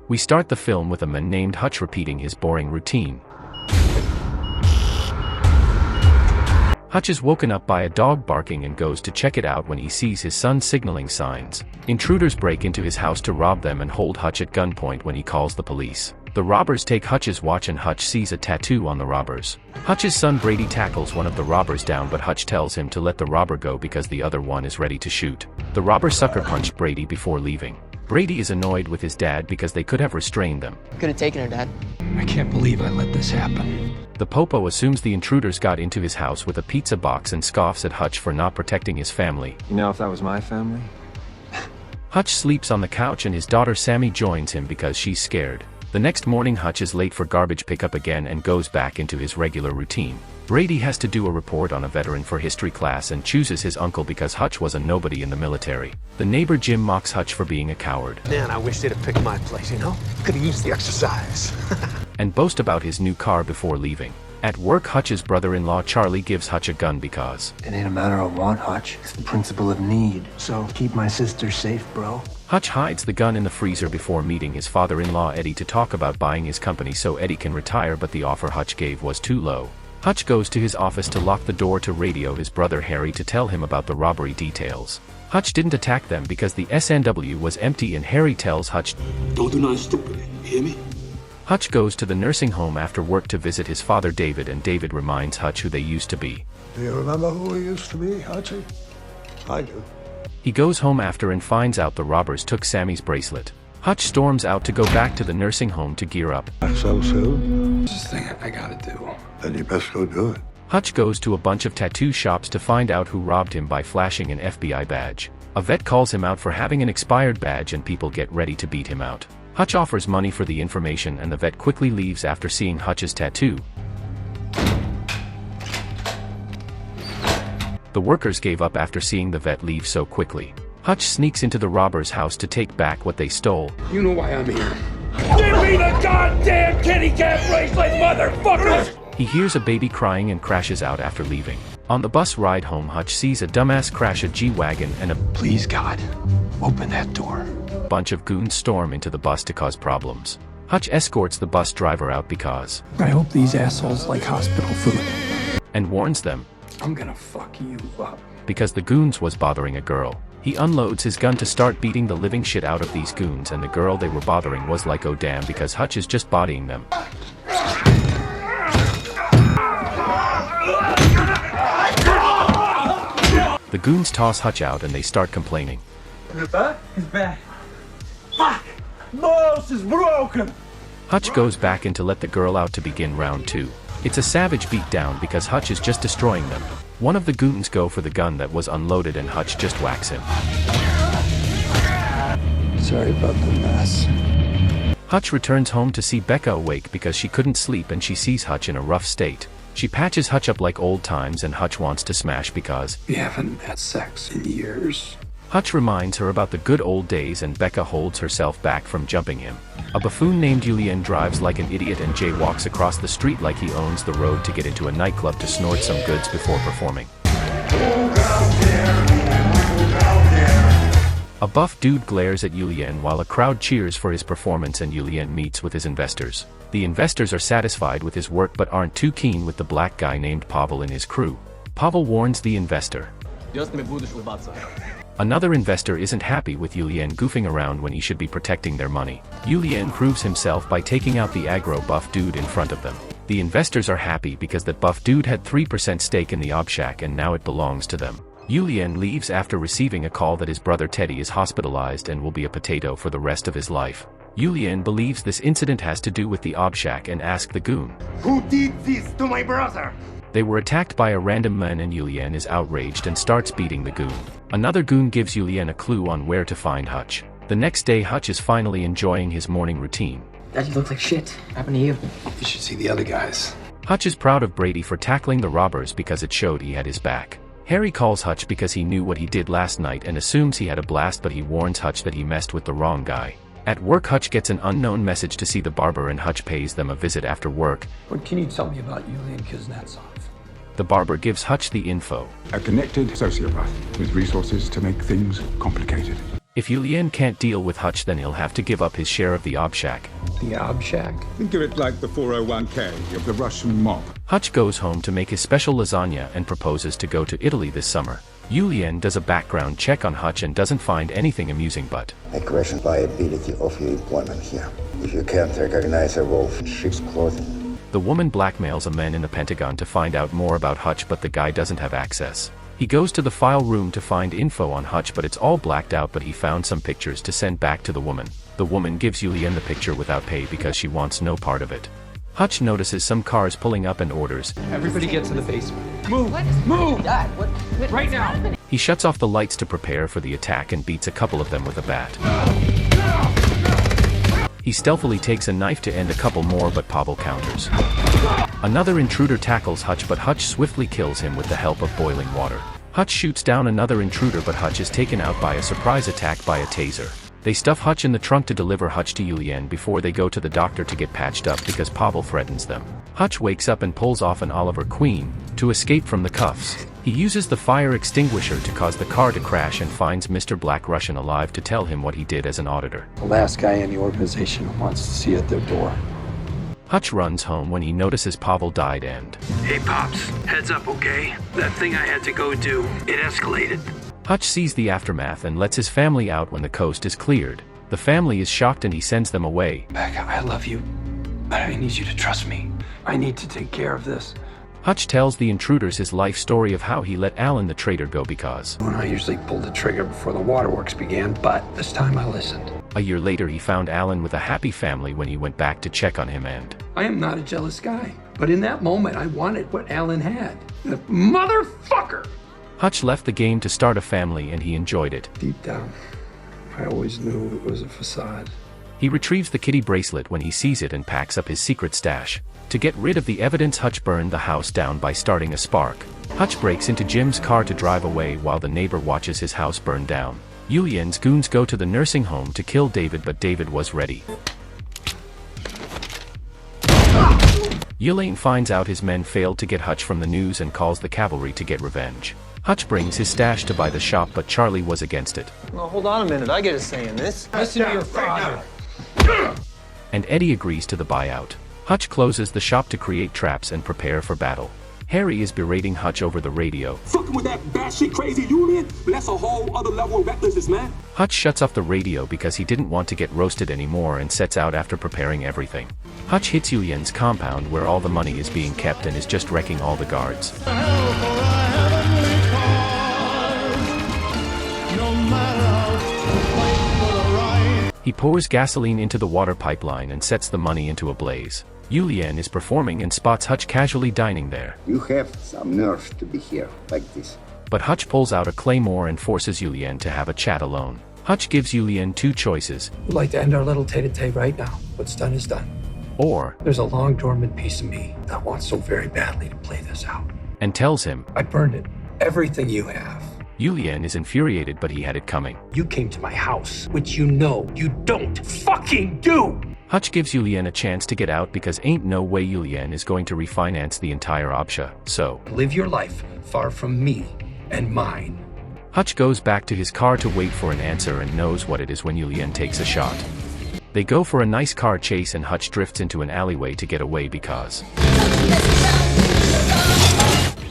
We start the film with a man named Hutch repeating his boring routine. Hutch is woken up by a dog barking and goes to check it out when he sees his son signaling signs. Intruders break into his house to rob them and hold Hutch at gunpoint when he calls the police. The robbers take Hutch's watch and Hutch sees a tattoo on the robbers. Hutch's son Brady tackles one of the robbers down, but Hutch tells him to let the robber go because the other one is ready to shoot. The robber sucker punched Brady before leaving. Brady is annoyed with his dad because they could have restrained them. Could have taken her, Dad. I can't believe I let this happen. The popo assumes the intruders got into his house with a pizza box and scoffs at Hutch for not protecting his family. You know, if that was my family? Hutch sleeps on the couch and his daughter Sammy joins him because she's scared. The next morning Hutch is late for garbage pickup again and goes back into his regular routine. Brady has to do a report on a veteran for history class and chooses his uncle because Hutch was a nobody in the military. The neighbor Jim mocks Hutch for being a coward. Man, I wish they'd have picked my place, you know? Could've used the exercise. And boast about his new car before leaving. At work, Hutch's brother-in-law Charlie gives Hutch a gun because it ain't a matter of want, Hutch. It's the principle of need. So keep my sister safe, bro. Hutch hides the gun in the freezer before meeting his father-in-law Eddie to talk about buying his company so Eddie can retire, but the offer Hutch gave was too low. Hutch goes to his office to lock the door to radio his brother Harry to tell him about the robbery details. Hutch didn't attack them because the SNW was empty and Harry tells Hutch, "Don't do nothing stupid, you hear me?" Hutch goes to the nursing home after work to visit his father David, and David reminds Hutch who they used to be. Do you remember who we used to be, Hutchie? I do. He goes home after and finds out the robbers took Sammy's bracelet. Hutch storms out to go back to the nursing home to gear up. So soon? This thing I gotta do. Then you best go do it. Hutch goes to a bunch of tattoo shops to find out who robbed him by flashing an FBI badge. A vet calls him out for having an expired badge and people get ready to beat him out. Hutch offers money for the information and the vet quickly leaves after seeing Hutch's tattoo. The workers gave up after seeing the vet leave so quickly. Hutch sneaks into the robber's house to take back what they stole. You know why I'm here. Give me the goddamn kitty cat bracelet, motherfuckers! He hears a baby crying and crashes out after leaving. On the bus ride home, Hutch sees a dumbass crash a G-Wagon and a Please, God, open that door. bunch of goons storm into the bus to cause problems. Hutch escorts the bus driver out because I hope these assholes like hospital food. and warns them I'm gonna fuck you up. because the goons was bothering a girl. He unloads his gun to start beating the living shit out of these goons, and the girl they were bothering was like, oh damn, because Hutch is just bodying them. The goons toss Hutch out and they start complaining. His back. Fuck! Nose is broken! Hutch goes back in to let the girl out to begin round 2. It's a savage beatdown because Hutch is just destroying them. One of the goons go for the gun that was unloaded and Hutch just whacks him. Sorry about the mess. Hutch returns home to see Becca awake because she couldn't sleep and she sees Hutch in a rough state. She patches Hutch up like old times and Hutch wants to smash because We haven't had sex in years. Hutch reminds her about the good old days and Becca holds herself back from jumping him. A buffoon named Julian drives like an idiot and Jay walks across the street like he owns the road to get into a nightclub to snort some goods before performing. A buff dude glares at Julian while a crowd cheers for his performance and Julian meets with his investors. The investors are satisfied with his work but aren't too keen with the black guy named Pavel in his crew. Pavel warns the investor. Another investor isn't happy with Julian goofing around when he should be protecting their money. Julian proves himself by taking out the aggro buff dude in front of them. The investors are happy because that buff dude had 3% stake in the Obshack and now it belongs to them. Julian leaves after receiving a call that his brother Teddy is hospitalized and will be a potato for the rest of his life. Julian believes this incident has to do with the Obshack and asks the goon, Who did this to my brother? They were attacked by a random man and Julian is outraged and starts beating the goon. Another goon gives Julian a clue on where to find Hutch. The next day Hutch is finally enjoying his morning routine. Dad, you look like shit. What happened to you? You should see the other guys. Hutch is proud of Brady for tackling the robbers because it showed he had his back. Harry calls Hutch because he knew what he did last night and assumes he had a blast, but he warns Hutch that he messed with the wrong guy. At work, Hutch gets an unknown message to see the barber and Hutch pays them a visit after work. What can you tell me about Yulian Kuznetsov? The barber gives Hutch the info. A connected sociopath with resources to make things complicated. If Julian can't deal with Hutch, then he'll have to give up his share of the Ob Shack. The Ob Shack? Think of it like the 401k of the Russian mob. Hutch goes home to make his special lasagna and proposes to go to Italy this summer. Julian does a background check on Hutch and doesn't find anything amusing, but I question viability of your employment here. If you can't recognize a wolf in sheep's clothing. The woman blackmails a man in the Pentagon to find out more about Hutch, but the guy doesn't have access. He goes to the file room to find info on Hutch, but it's all blacked out, but he found some pictures to send back to the woman. The woman gives Julian the picture without pay because she wants no part of it. Hutch notices some cars pulling up and orders, Everybody get to the basement. Move! Move! Dad, what Right now! He shuts off the lights to prepare for the attack and beats a couple of them with a bat. He stealthily takes a knife to end a couple more, but Pavel counters. Another intruder tackles Hutch, but Hutch swiftly kills him with the help of boiling water. Hutch shoots down another intruder, but Hutch is taken out by a surprise attack by a taser. They stuff Hutch in the trunk to deliver Hutch to Julian before they go to the doctor to get patched up because Pavel threatens them. Hutch wakes up and pulls off an Oliver Queen to escape from the cuffs. He uses the fire extinguisher to cause the car to crash and finds Mr. Black Russian alive to tell him what he did as an auditor. The last guy in the organization wants to see at their door. Hutch runs home when he notices Pavel died and... Hey, Pops. Heads up, okay? That thing I had to go do, it escalated. Hutch sees the aftermath and lets his family out when the coast is cleared. The family is shocked and he sends them away. Becca, I love you, but I need you to trust me. I need to take care of this. Hutch tells the intruders his life story of how he let Alan the traitor go because... When I usually pulled the trigger before the waterworks began, but this time I listened. A year later he found Alan with a happy family when he went back to check on him and... I am not a jealous guy, but in that moment I wanted what Alan had. The motherfucker! Hutch left the game to start a family and he enjoyed it. Deep down, I always knew it was a facade. He retrieves the kitty bracelet when he sees it and packs up his secret stash. To get rid of the evidence, Hutch burned the house down by starting a spark. Hutch breaks into Jim's car to drive away while the neighbor watches his house burn down. Julian's goons go to the nursing home to kill David, but David was ready. Julian finds out his men failed to get Hutch from the news and calls the cavalry to get revenge. Hutch brings his stash to buy the shop, but Charlie was against it. Well, hold on a minute. I get a say in this. Listen to your father. And Eddie agrees to the buyout. Hutch closes the shop to create traps and prepare for battle. Harry is berating Hutch over the radio. Fucking with that batshit crazy Julian? That's a whole other level of recklessness, man. Hutch shuts off the radio because he didn't want to get roasted anymore and sets out after preparing everything. Hutch hits Julian's compound where all the money is being kept and is just wrecking all the guards. He pours gasoline into the water pipeline and sets the money into a blaze. Julian is performing and spots Hutch casually dining there. You have some nerve to be here like this. But Hutch pulls out a claymore and forces Julian to have a chat alone. Hutch gives Julian two choices. We'd like to end our little tete-a-tete right now. What's done is done. Or... There's a long dormant piece of me that wants so very badly to play this out. And tells him... I burned it. Everything you have. Julian is infuriated, but he had it coming. You came to my house, which you know you don't fucking do! Hutch gives Julian a chance to get out because ain't no way Julian is going to refinance the entire Obsha, so... Live your life far from me and mine. Hutch goes back to his car to wait for an answer and knows what it is when Julian takes a shot. They go for a nice car chase and Hutch drifts into an alleyway to get away because...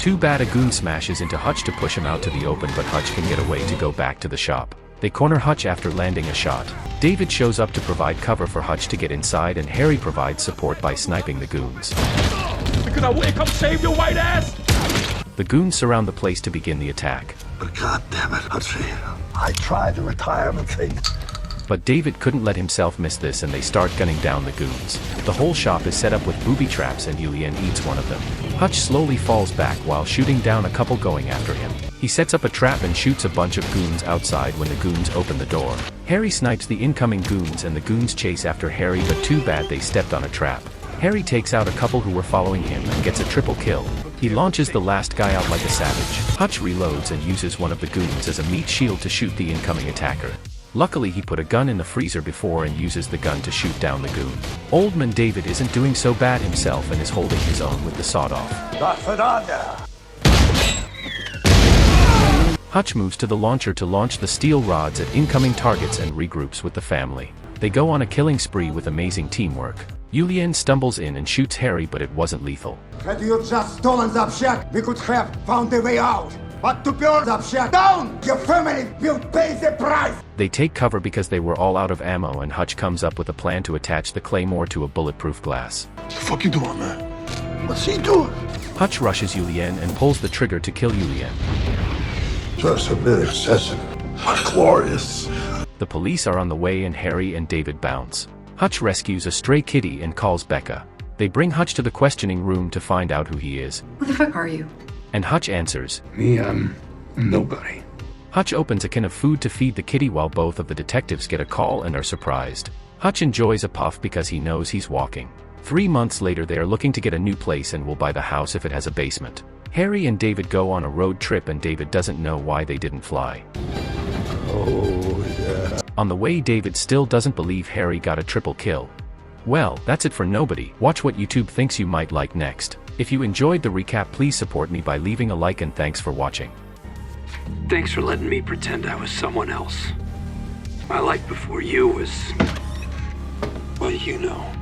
Too bad a goon smashes into Hutch to push him out to the open, but Hutch can get away to go back to the shop. They corner Hutch after landing a shot. David shows up to provide cover for Hutch to get inside, and Harry provides support by sniping the goons. Because I wouldn't come save your white ass! The goons surround the place to begin the attack. But God damn it, Hutchie. I tried the retirement thing. But David couldn't let himself miss this and they start gunning down the goons. The whole shop is set up with booby traps and Julian eats one of them. Hutch slowly falls back while shooting down a couple going after him. He sets up a trap and shoots a bunch of goons outside when the goons open the door. Harry snipes the incoming goons and the goons chase after Harry, but too bad they stepped on a trap. Harry takes out a couple who were following him and gets a triple kill. He launches the last guy out like a savage. Hutch reloads and uses one of the goons as a meat shield to shoot the incoming attacker. Luckily he put a gun in the freezer before and uses the gun to shoot down the goon. Old man David isn't doing so bad himself and is holding his own with the sawed-off. Not for Nanda. Hutch moves to the launcher to launch the steel rods at incoming targets and regroups with the family. They go on a killing spree with amazing teamwork. Julian stumbles in and shoots Harry, but it wasn't lethal. Had you just stolen the object, we could have found a way out. But to burn the object down, your family will pay the price. They take cover because they were all out of ammo, and Hutch comes up with a plan to attach the claymore to a bulletproof glass. What the fuck you doing, man? What's he doing? Hutch rushes Julian and pulls the trigger to kill Julian. Just a bit excessive, but glorious. The police are on the way and Harry and David bounce. Hutch rescues a stray kitty and calls Becca. They bring Hutch to the questioning room to find out who he is. Who the fuck are you? And Hutch answers, Me, nobody. Hutch opens a can of food to feed the kitty while both of the detectives get a call and are surprised. Hutch enjoys a puff because he knows he's walking. 3 months later they are looking to get a new place and will buy the house if it has a basement. Harry and David go on a road trip and David doesn't know why they didn't fly. Oh, yeah. On the way David still doesn't believe Harry got a triple kill. Well, that's it for Nobody. Watch what YouTube thinks you might like next. If you enjoyed the recap, please support me by leaving a like, and thanks for watching. Thanks for letting me pretend I was someone else. My life before you was, well, you know.